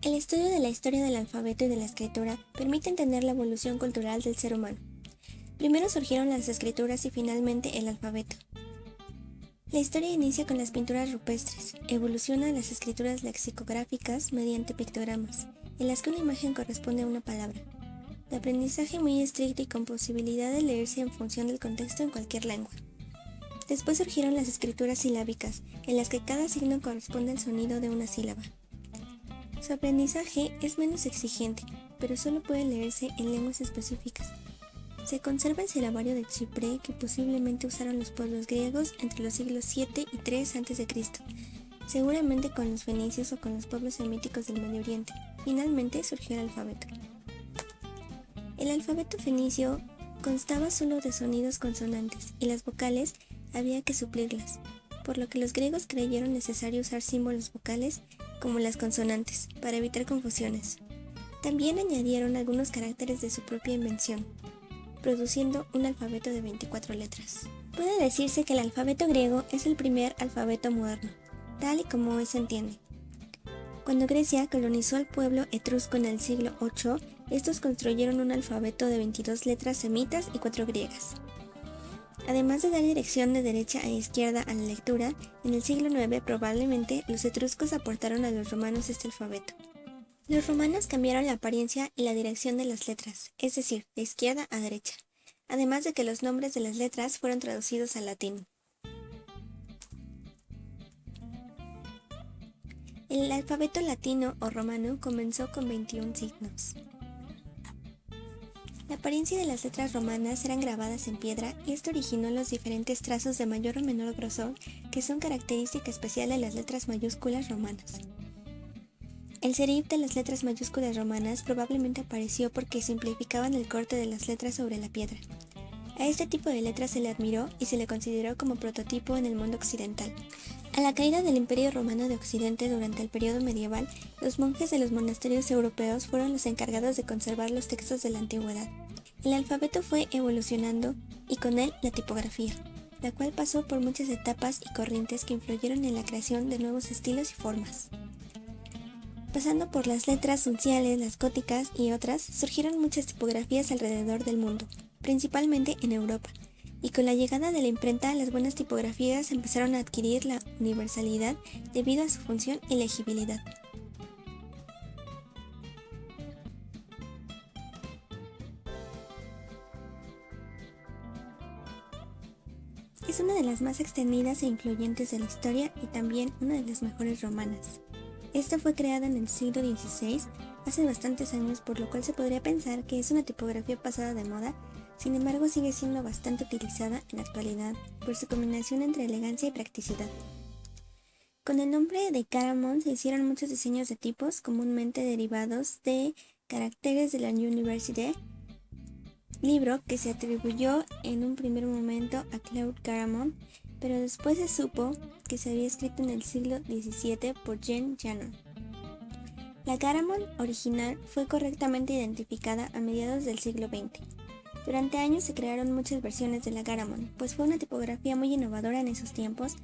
El estudio de la historia del alfabeto y de la escritura permite entender la evolución cultural del ser humano. Primero surgieron las escrituras y finalmente el alfabeto. La historia inicia con las pinturas rupestres, evoluciona a las escrituras lexicográficas mediante pictogramas, en las que una imagen corresponde a una palabra. De aprendizaje muy estricto y con posibilidad de leerse en función del contexto en cualquier lengua. Después surgieron las escrituras silábicas, en las que cada signo corresponde al sonido de una sílaba. Su aprendizaje es menos exigente, pero solo puede leerse en lenguas específicas. Se conserva el silabario de Chipre que posiblemente usaron los pueblos griegos entre los siglos 7 y 3 a.C., seguramente con los fenicios o con los pueblos semíticos del Medio Oriente. Finalmente surgió el alfabeto. El alfabeto fenicio constaba solo de sonidos consonantes y las vocales había que suplirlas, por lo que los griegos creyeron necesario usar símbolos vocales como las consonantes, para evitar confusiones. También añadieron algunos caracteres de su propia invención, produciendo un alfabeto de 24 letras. Puede decirse que el alfabeto griego es el primer alfabeto moderno, tal y como hoy se entiende. Cuando Grecia colonizó al pueblo etrusco en el siglo VIII, estos construyeron un alfabeto de 22 letras semitas y 4 griegas. Además de dar dirección de derecha a izquierda a la lectura, en el siglo IX probablemente los etruscos aportaron a los romanos este alfabeto. Los romanos cambiaron la apariencia y la dirección de las letras, es decir, de izquierda a derecha, además de que los nombres de las letras fueron traducidos al latín. El alfabeto latino o romano comenzó con 21 signos. La apariencia de las letras romanas eran grabadas en piedra y esto originó los diferentes trazos de mayor o menor grosor que son característica especial de las letras mayúsculas romanas. El serif de las letras mayúsculas romanas probablemente apareció porque simplificaban el corte de las letras sobre la piedra. A este tipo de letras se le admiró y se le consideró como prototipo en el mundo occidental. A la caída del Imperio Romano de Occidente durante el periodo medieval, los monjes de los monasterios europeos fueron los encargados de conservar los textos de la antigüedad. El alfabeto fue evolucionando y con él la tipografía, la cual pasó por muchas etapas y corrientes que influyeron en la creación de nuevos estilos y formas. Pasando por las letras unciales, las góticas y otras, surgieron muchas tipografías alrededor del mundo, principalmente en Europa, y con la llegada de la imprenta las buenas tipografías empezaron a adquirir la universalidad debido a su función y legibilidad. Es una de las más extendidas e influyentes de la historia y también una de las mejores romanas. Esta fue creada en el siglo XVI, hace bastantes años, por lo cual se podría pensar que es una tipografía pasada de moda. Sin embargo, sigue siendo bastante utilizada en la actualidad por su combinación entre elegancia y practicidad. Con el nombre de Caramon se hicieron muchos diseños de tipos comúnmente derivados de caracteres de la Université, libro que se atribuyó en un primer momento a Claude Caramon, pero después se supo que se había escrito en el siglo XVII por Jean Janin. La Garamond original fue correctamente identificada a mediados del siglo XX. Durante años se crearon muchas versiones de la Garamond, pues fue una tipografía muy innovadora en esos tiempos,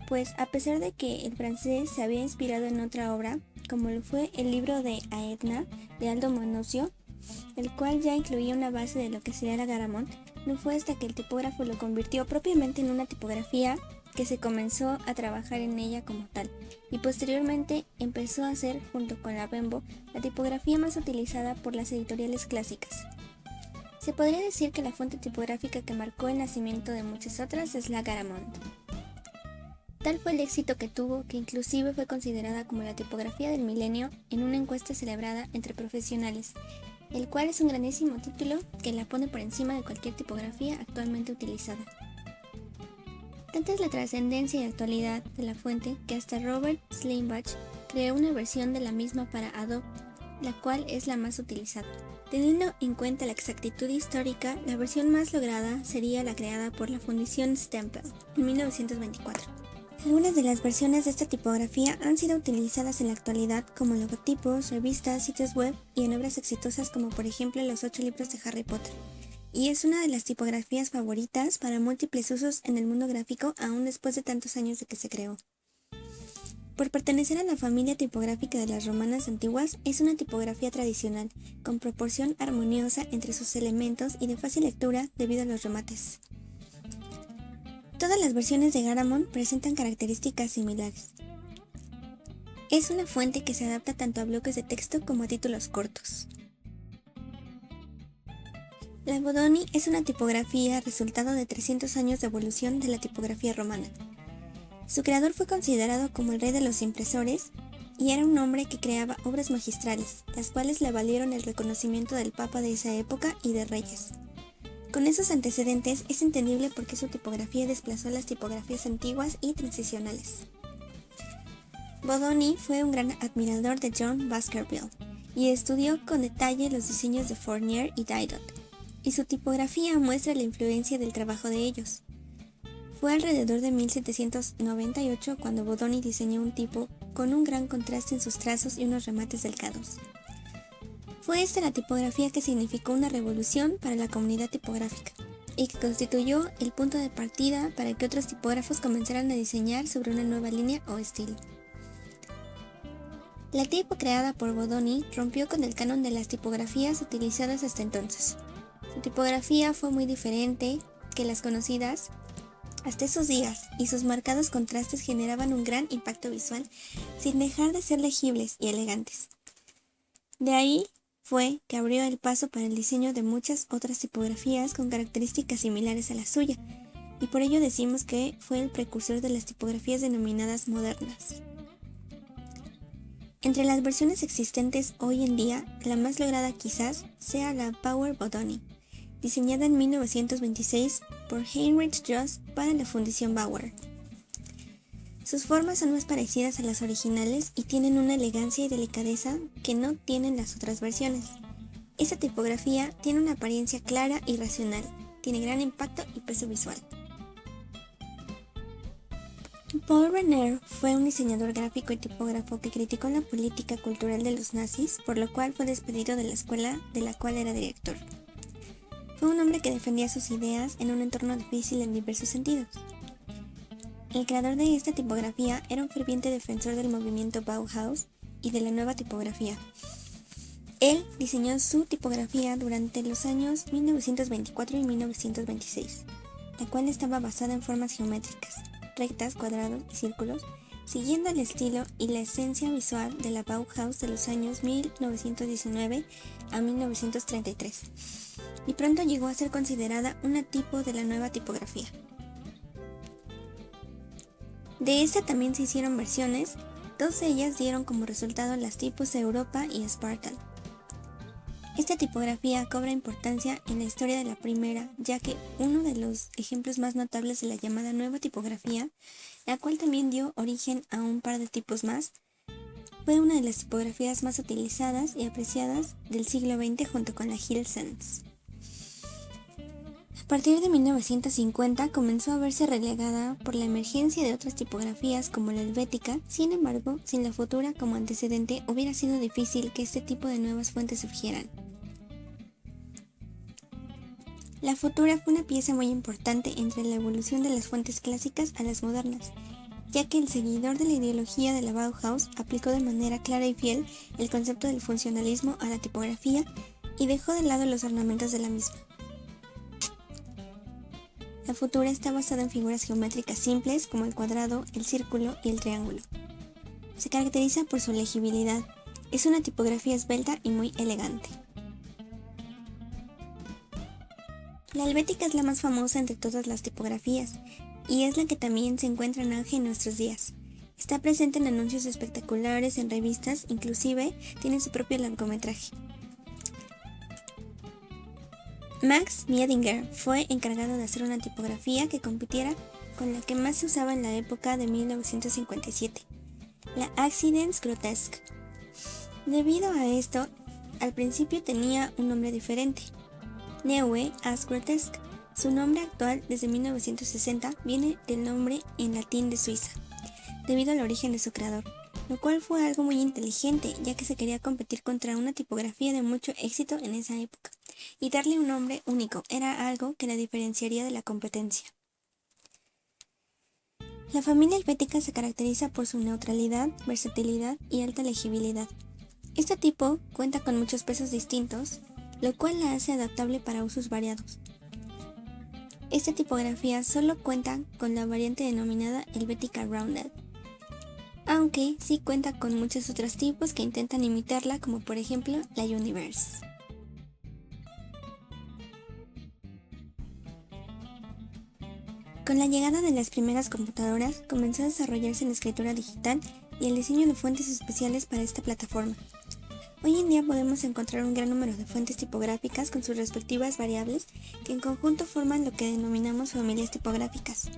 pues a pesar de que el francés se había inspirado en otra obra, como lo fue el libro de Aetna de Aldo Manuzio, el cual ya incluía una base de lo que sería la Garamond, no fue hasta que el tipógrafo lo convirtió propiamente en una tipografía que se comenzó a trabajar en ella como tal, y posteriormente empezó a ser, junto con la Bembo, la tipografía más utilizada por las editoriales clásicas. Se podría decir que la fuente tipográfica que marcó el nacimiento de muchas otras es la Garamond. Tal fue el éxito que tuvo que inclusive fue considerada como la tipografía del milenio en una encuesta celebrada entre profesionales, el cual es un grandísimo título que la pone por encima de cualquier tipografía actualmente utilizada. Tanta es la trascendencia y actualidad de la fuente que hasta Robert Sleimbach creó una versión de la misma para Adobe, la cual es la más utilizada. Teniendo en cuenta la exactitud histórica, la versión más lograda sería la creada por la Fundición Stempel en 1924. Algunas de las versiones de esta tipografía han sido utilizadas en la actualidad como logotipos, revistas, sitios web y en obras exitosas como por ejemplo los 8 libros de Harry Potter. Y es una de las tipografías favoritas para múltiples usos en el mundo gráfico aún después de tantos años de que se creó. Por pertenecer a la familia tipográfica de las romanas antiguas, es una tipografía tradicional, con proporción armoniosa entre sus elementos y de fácil lectura debido a los remates. Todas las versiones de Garamond presentan características similares. Es una fuente que se adapta tanto a bloques de texto como a títulos cortos. La Bodoni es una tipografía resultado de 300 años de evolución de la tipografía romana. Su creador fue considerado como el rey de los impresores y era un hombre que creaba obras magistrales, las cuales le valieron el reconocimiento del papa de esa época y de reyes. Con esos antecedentes es entendible por qué su tipografía desplazó las tipografías antiguas y transicionales. Bodoni fue un gran admirador de John Baskerville y estudió con detalle los diseños de Fournier y Didot, y su tipografía muestra la influencia del trabajo de ellos. Fue alrededor de 1798 cuando Bodoni diseñó un tipo con un gran contraste en sus trazos y unos remates delgados. Fue esta la tipografía que significó una revolución para la comunidad tipográfica y que constituyó el punto de partida para que otros tipógrafos comenzaran a diseñar sobre una nueva línea o estilo. La tipo creada por Bodoni rompió con el canon de las tipografías utilizadas hasta entonces. Su tipografía fue muy diferente que las conocidas hasta esos días, y sus marcados contrastes generaban un gran impacto visual sin dejar de ser legibles y elegantes. De ahí fue que abrió el paso para el diseño de muchas otras tipografías con características similares a la suya, y por ello decimos que fue el precursor de las tipografías denominadas modernas. Entre las versiones existentes hoy en día, la más lograda quizás sea la Power Bodoni, diseñada en 1926 por Heinrich Jost para la Fundición Bauer. Sus formas son más parecidas a las originales y tienen una elegancia y delicadeza que no tienen las otras versiones. Esta tipografía tiene una apariencia clara y racional, tiene gran impacto y peso visual. Paul Renner fue un diseñador gráfico y tipógrafo que criticó la política cultural de los nazis, por lo cual fue despedido de la escuela de la cual era director. Fue un hombre que defendía sus ideas en un entorno difícil en diversos sentidos. El creador de esta tipografía era un ferviente defensor del movimiento Bauhaus y de la nueva tipografía. Él diseñó su tipografía durante los años 1924 y 1926, la cual estaba basada en formas geométricas, rectas, cuadrados y círculos, siguiendo el estilo y la esencia visual de la Bauhaus de los años 1919 a 1933. Y pronto llegó a ser considerada una tipo de la nueva tipografía. De esta también se hicieron versiones, dos de ellas dieron como resultado las tipos Europa y Spartan. Esta tipografía cobra importancia en la historia de la primera, ya que uno de los ejemplos más notables de la llamada nueva tipografía, la cual también dio origen a un par de tipos más, fue una de las tipografías más utilizadas y apreciadas del siglo XX junto con la Gill Sans. A partir de 1950 comenzó a verse relegada por la emergencia de otras tipografías como la helvética. Sin embargo, sin la futura como antecedente hubiera sido difícil que este tipo de nuevas fuentes surgieran. La futura fue una pieza muy importante entre la evolución de las fuentes clásicas a las modernas, ya que el seguidor de la ideología de la Bauhaus aplicó de manera clara y fiel el concepto del funcionalismo a la tipografía y dejó de lado los ornamentos de la misma. La futura está basada en figuras geométricas simples como el cuadrado, el círculo y el triángulo. Se caracteriza por su legibilidad. Es una tipografía esbelta y muy elegante. La helvética es la más famosa entre todas las tipografías y es la que también se encuentra en auge en nuestros días. Está presente en anuncios espectaculares, en revistas, inclusive tiene su propio largometraje. Max Miedinger fue encargado de hacer una tipografía que compitiera con la que más se usaba en la época de 1957, la Accidents Grotesque. Debido a esto, al principio tenía un nombre diferente, Neue as Grotesque. Su nombre actual, desde 1960, viene del nombre en latín de Suiza, debido al origen de su creador, lo cual fue algo muy inteligente, ya que se quería competir contra una tipografía de mucho éxito en esa época, y darle un nombre único era algo que la diferenciaría de la competencia. La familia helvética se caracteriza por su neutralidad, versatilidad y alta legibilidad. Este tipo cuenta con muchos pesos distintos, lo cual la hace adaptable para usos variados. Esta tipografía solo cuenta con la variante denominada Helvetica Rounded, aunque sí cuenta con muchos otros tipos que intentan imitarla, como por ejemplo la Universe. Con la llegada de las primeras computadoras, comenzó a desarrollarse la escritura digital y el diseño de fuentes especiales para esta plataforma. Hoy en día podemos encontrar un gran número de fuentes tipográficas con sus respectivas variables que en conjunto forman lo que denominamos familias tipográficas.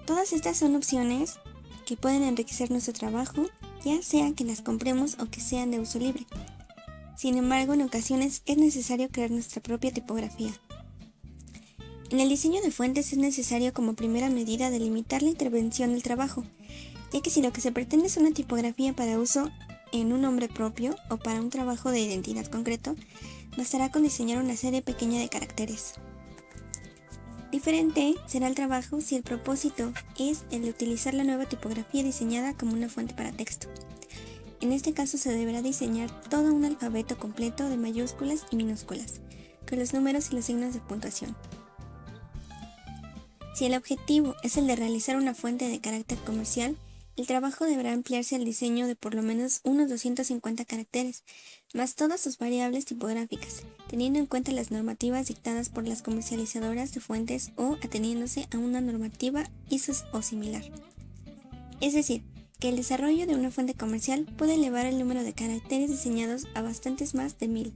Todas estas son opciones que pueden enriquecer nuestro trabajo, ya sea que las compremos o que sean de uso libre. Sin embargo, en ocasiones es necesario crear nuestra propia tipografía. En el diseño de fuentes es necesario como primera medida delimitar la intervención del trabajo, ya que si lo que se pretende es una tipografía para uso en un nombre propio o para un trabajo de identidad concreto, bastará con diseñar una serie pequeña de caracteres. Diferente será el trabajo si el propósito es el de utilizar la nueva tipografía diseñada como una fuente para texto. En este caso se deberá diseñar todo un alfabeto completo de mayúsculas y minúsculas, con los números y los signos de puntuación. Si el objetivo es el de realizar una fuente de carácter comercial, el trabajo deberá ampliarse al diseño de por lo menos unos 250 caracteres, más todas sus variables tipográficas, teniendo en cuenta las normativas dictadas por las comercializadoras de fuentes o ateniéndose a una normativa ISO o similar. Es decir, que el desarrollo de una fuente comercial puede elevar el número de caracteres diseñados a bastantes más de 1000.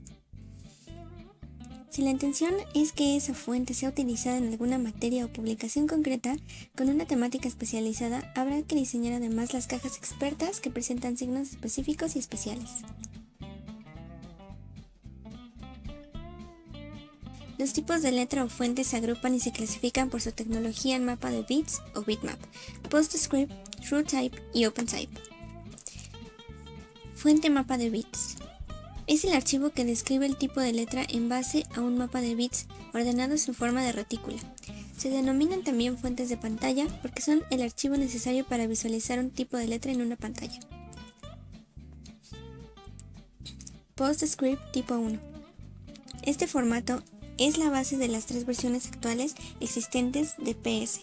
Si la intención es que esa fuente sea utilizada en alguna materia o publicación concreta con una temática especializada, habrá que diseñar además las cajas expertas que presentan signos específicos y especiales. Los tipos de letra o fuente se agrupan y se clasifican por su tecnología en mapa de bits o bitmap, PostScript, TrueType y OpenType. Fuente mapa de bits. Es el archivo que describe el tipo de letra en base a un mapa de bits ordenados en forma de retícula. Se denominan también fuentes de pantalla porque son el archivo necesario para visualizar un tipo de letra en una pantalla. PostScript tipo 1. Este formato es la base de las 3 versiones actuales existentes de PS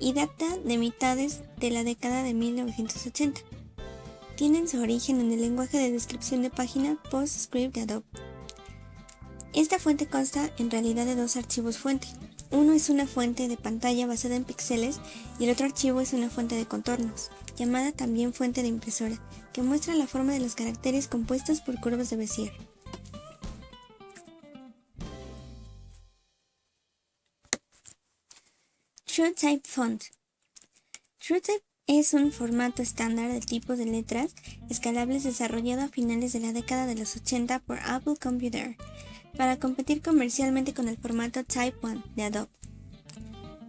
y data de mitades de la década de 1980. Tienen su origen en el lenguaje de descripción de página PostScript de Adobe. Esta fuente consta en realidad de 2 archivos fuente. Uno es una fuente de pantalla basada en píxeles y el otro archivo es una fuente de contornos, llamada también fuente de impresora, que muestra la forma de los caracteres compuestos por curvas de Bézier. TrueType Font. TrueType es un formato estándar de tipos de letras escalables desarrollado a finales de la década de los 80 por Apple Computer para competir comercialmente con el formato Type 1 de Adobe.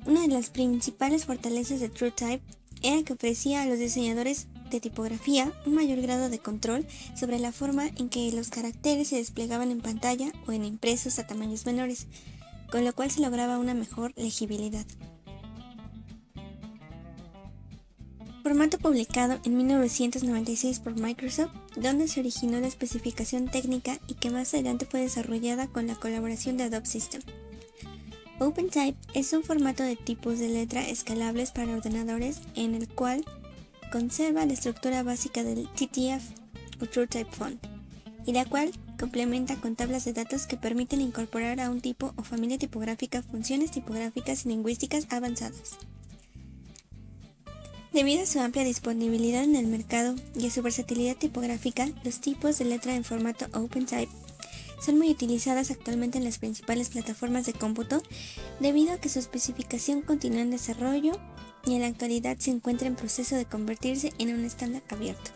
Una de las principales fortalezas de TrueType era que ofrecía a los diseñadores de tipografía un mayor grado de control sobre la forma en que los caracteres se desplegaban en pantalla o en impresos a tamaños menores, con lo cual se lograba una mejor legibilidad. Formato publicado en 1996 por Microsoft, donde se originó la especificación técnica y que más adelante fue desarrollada con la colaboración de Adobe System. OpenType es un formato de tipos de letra escalables para ordenadores en el cual conserva la estructura básica del TTF o TrueType Font, y la cual complementa con tablas de datos que permiten incorporar a un tipo o familia tipográfica funciones tipográficas y lingüísticas avanzadas. Debido a su amplia disponibilidad en el mercado y a su versatilidad tipográfica, los tipos de letra en formato OpenType son muy utilizadas actualmente en las principales plataformas de cómputo debido a que su especificación continúa en desarrollo y en la actualidad se encuentra en proceso de convertirse en un estándar abierto.